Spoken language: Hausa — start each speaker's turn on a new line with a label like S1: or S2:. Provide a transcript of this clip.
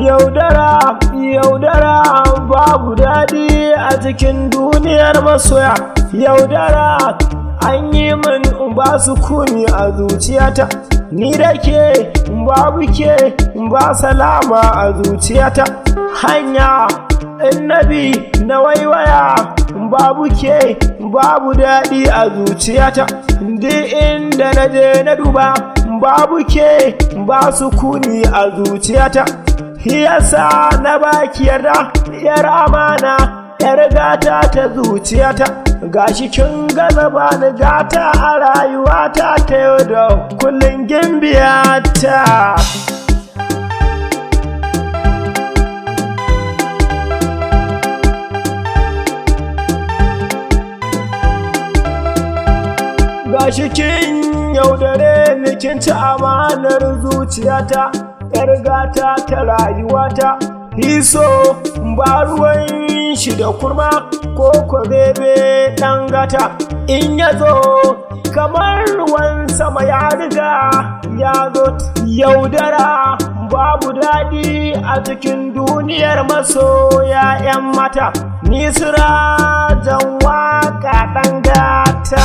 S1: yaudara babu daɗi a cikin duniyar masoya. Yaudara an yi min ba sukuni a zuciyata, ni da ke babu ke ba salama a zuciyata. Hanya annabi na waiwaya babu ke babu daɗi a zuciyata. Duk inda na je na duba babu ke ba sukuni a zuciyata. Yasa na baki yarda, yar amana, yar gata ta zuciyata. Gashi kin gaza bani gata a rayuwata ta yau da kullum gimbiyata. Gashi kin yaudare ni, kin ci amanar zuciyata, yar gata ta rayuwata. Hiso ba ruwan shi da kurma ko bebe ɗan gata, in ya zo kamar ruwan sama ya riga ya zo. Yaudara babu daɗi a cikin duniyar masoya 'yan mata. Ni Sirajan waka ɗan gata.